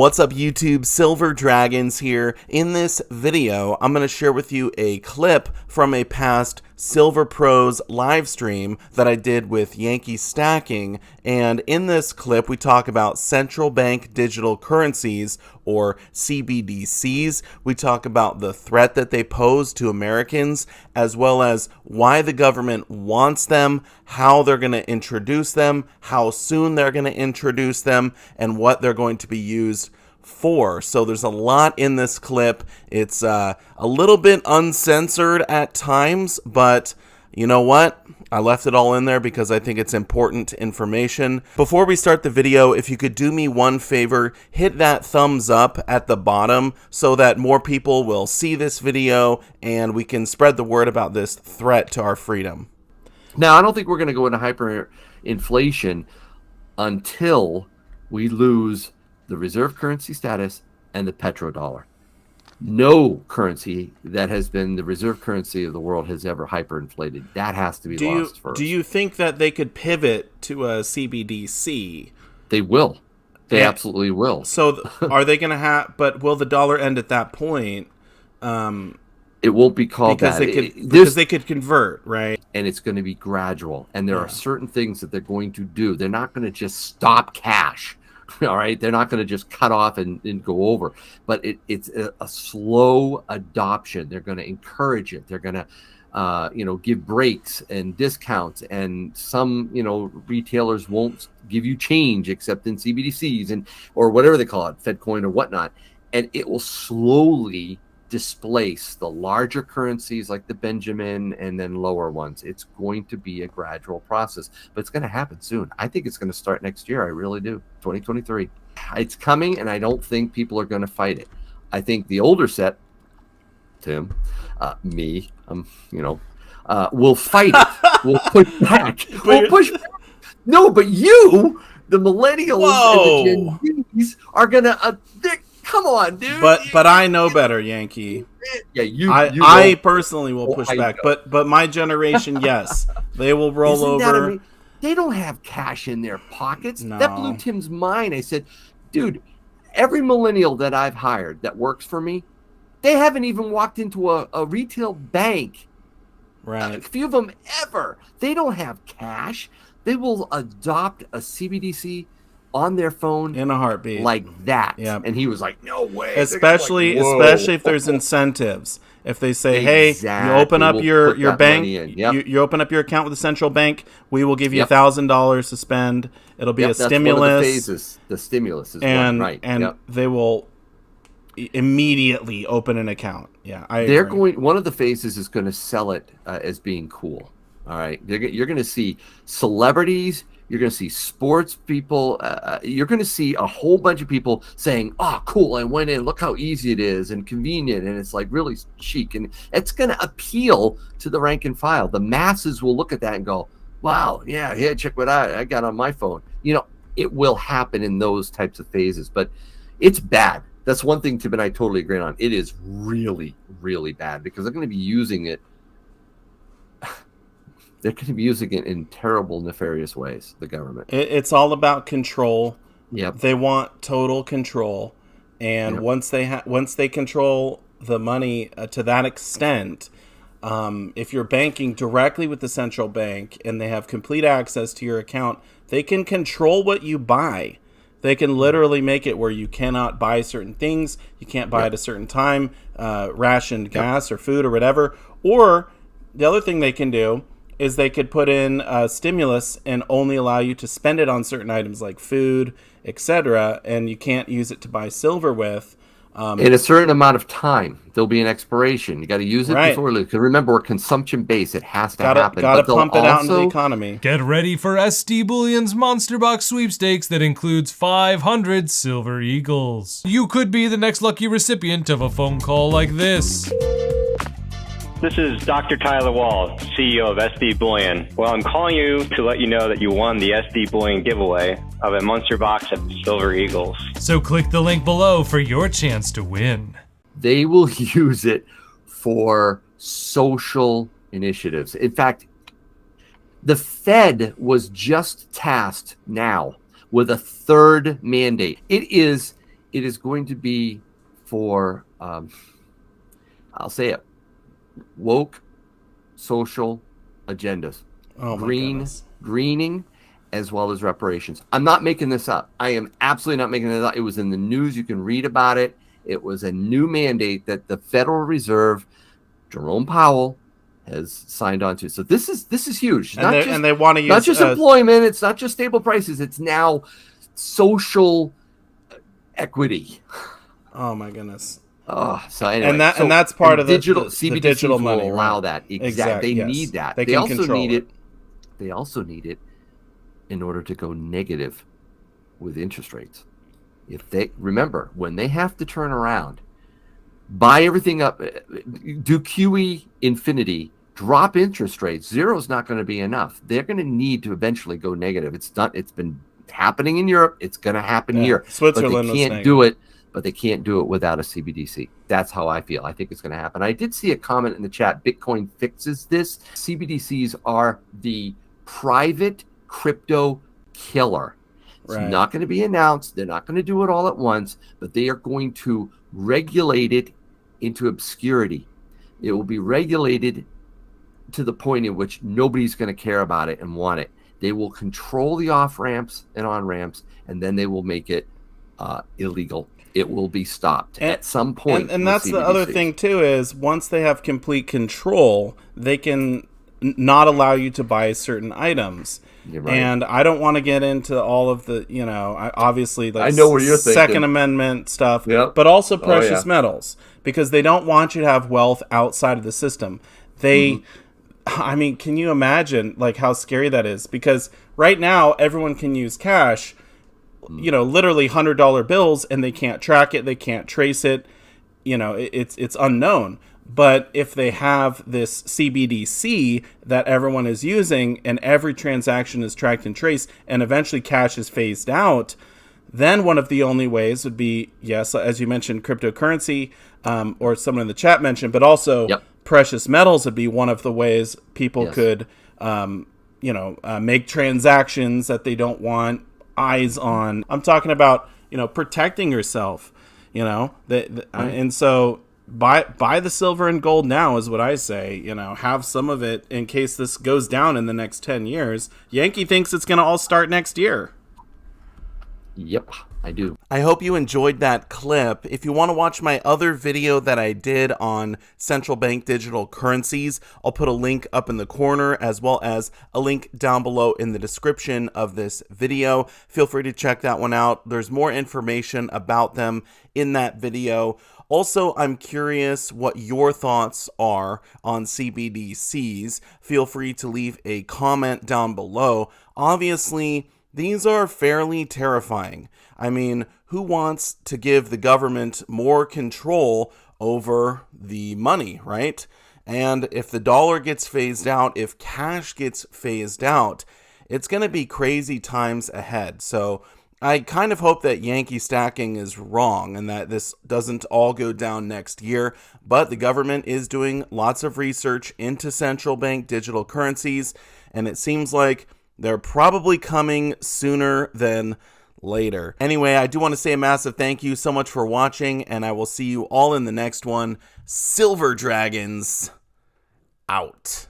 What's up YouTube, Silver Dragons here. In this video, I'm going to share with you a clip from a past Silver Pros live stream that I did with Yankee Stacking, and in this clip we talk about central bank digital currencies, or CBDCs. We talk about the threat that they pose to Americans, as well as why the government wants them, how they're going to introduce them, how soon they're going to introduce them, and what they're going to be used for. So there's a lot in this clip. It's a little bit uncensored at times, but you know what? I left it all in there because I think it's important information. Before we start the video, if you could do me one favor, hit that thumbs up at the bottom so that more people will see this video and we can spread the word about this threat to our freedom. Now, I don't think we're going to go into hyperinflation until we lose the reserve currency status and the petrodollar. No currency that has been the reserve currency of the world has ever hyperinflated. That has to be lost first. Do you think that they could pivot to a CBDC? They will. They absolutely will. So are they going to have, but will the dollar end at that point? It won't be called because that. Because they could convert, right? And it's going to be gradual. And there are certain things that they're going to do. They're not going to just stop cash. All right, they're not going to just cut off and go over, but it's a slow adoption. They're going to encourage it. They're going to, give breaks and discounts, and some, retailers won't give you change except in CBDCs or whatever they call it, FedCoin or whatnot, and it will slowly displace the larger currencies like the Benjamin and then lower ones. It's going to be a gradual process, but it's going to happen soon. I think it's going to start next year. I really do. 2023. It's coming, and I don't think people are going to fight it. I think the older set, Tim, me, will fight it. We'll push back. We'll push back. No, but you, the millennials and the Gen Zs, are going to... Come on, dude. But I know better, Yankee. Yeah, I personally will push back. But my generation, yes, they will roll over. They don't have cash in their pockets. No. That blew Tim's mind. I said, dude, every millennial that I've hired that works for me, they haven't even walked into a retail bank. Right. A few of them ever. They don't have cash. They will adopt a CBDC on their phone in a heartbeat, like that. Yep. And he was like, no way. Especially if there's incentives. If they say, hey, you open up your bank, you open up your account with the central bank, we will give you $1,000 to spend. It'll be a stimulus. One of the phases. The stimulus is one, right. And they will immediately open an account. Yeah, they're going. One of the phases is going to sell it as being cool. All right, you're going to see celebrities. You're going to see sports people. You're going to see a whole bunch of people saying, oh, cool, I went in. Look how easy it is and convenient. And it's like really chic. And it's going to appeal to the rank and file. The masses will look at that and go, wow, yeah, check what I got on my phone. It will happen in those types of phases. But it's bad. That's one thing Tim and I totally agree on. It is really, really bad because they're going to be using it. They're going to be using it in terrible, nefarious ways, the government. It's all about control. Yep. They want total control. And once they control the money to that extent, if you're banking directly with the central bank and they have complete access to your account, they can control what you buy. They can literally make it where you cannot buy certain things. You can't buy at a certain time, rationed gas or food or whatever. Or the other thing they can do is they could put in a stimulus and only allow you to spend it on certain items like food, etc., and you can't use it to buy silver with. In a certain amount of time, there'll be an expiration. You got to use it before we lose. Because remember, we're consumption-based. It has to happen. Got to pump it out into the economy. Get ready for SD Bullion's Monster Box sweepstakes that includes 500 Silver Eagles. You could be the next lucky recipient of a phone call like this. This is Dr. Tyler Wall, CEO of SD Bullion. Well, I'm calling you to let you know that you won the SD Bullion giveaway of a monster box of Silver Eagles. So click the link below for your chance to win. They will use it for social initiatives. In fact, the Fed was just tasked now with a third mandate. It is it is going to be for, I'll say it, woke social agendas. Oh my goodness. Greening, as well as reparations. I'm not making this up. I am absolutely not making this up. It was in the news. You can read about it. It was a new mandate that the Federal Reserve, Jerome Powell, has signed on to. So this is huge. And they want to use not just employment. It's not just stable prices. It's now social equity. Oh my goodness. Oh, so anyway, and that's part of digital the CBDC digital will money. allow Right? that. Exactly. They yes. need that. They also control need it. They also need it in order to go negative with interest rates. If they remember, when they have to turn around, buy everything up, do QE infinity, drop interest rates, zero is not going to be enough. They're going to need to eventually go negative. It's been happening in Europe. It's going to happen here. Switzerland, but they can't do it. But they can't do it without a CBDC. That's how I feel. I think it's going to happen. I did see a comment in the chat. Bitcoin fixes this. CBDCs are the private crypto killer. It's not going to be announced. They're not going to do it all at once, but they are going to regulate it into obscurity. It will be regulated to the point in which nobody's going to care about it and want it. They will control the off ramps and on ramps, and then they will make it illegal. It will be stopped at some point. And that's the other thing too, is once they have complete control, they can not allow you to buy certain items. You're right. And I don't want to get into all of the, obviously, like I know what you're thinking. Second Amendment stuff, Yep. but also precious metals, because they don't want you to have wealth outside of the system. I mean, can you imagine like how scary that is? Because right now everyone can use cash, literally $100 bills, and they can't track it, they can't trace it, it's unknown. But if they have this CBDC that everyone is using, and every transaction is tracked and traced, and eventually cash is phased out, then one of the only ways would be, yes, as you mentioned, cryptocurrency, or someone in the chat mentioned, but also precious metals would be one of the ways people could, make transactions that they don't want eyes on. I'm talking about, protecting yourself, and so buy the silver and gold now is what I say. Have some of it in case this goes down in the next 10 years. Yankee thinks it's going to all start next year. Yep, I do. I hope you enjoyed that clip. If you want to watch my other video that I did on central bank digital currencies, I'll put a link up in the corner, as well as a link down below in the description of this video. Feel free to check that one out. There's more information about them in that video. Also, I'm curious what your thoughts are on CBDCs. Feel free to leave a comment down below. Obviously, these are fairly terrifying. I mean, who wants to give the government more control over the money, right? And if the dollar gets phased out, if cash gets phased out, it's going to be crazy times ahead. So I kind of hope that Yankee stacking is wrong and that this doesn't all go down next year. But the government is doing lots of research into central bank digital currencies, and it seems like they're probably coming sooner than later. Anyway, I do want to say a massive thank you so much for watching, and I will see you all in the next one. Silver Dragons out.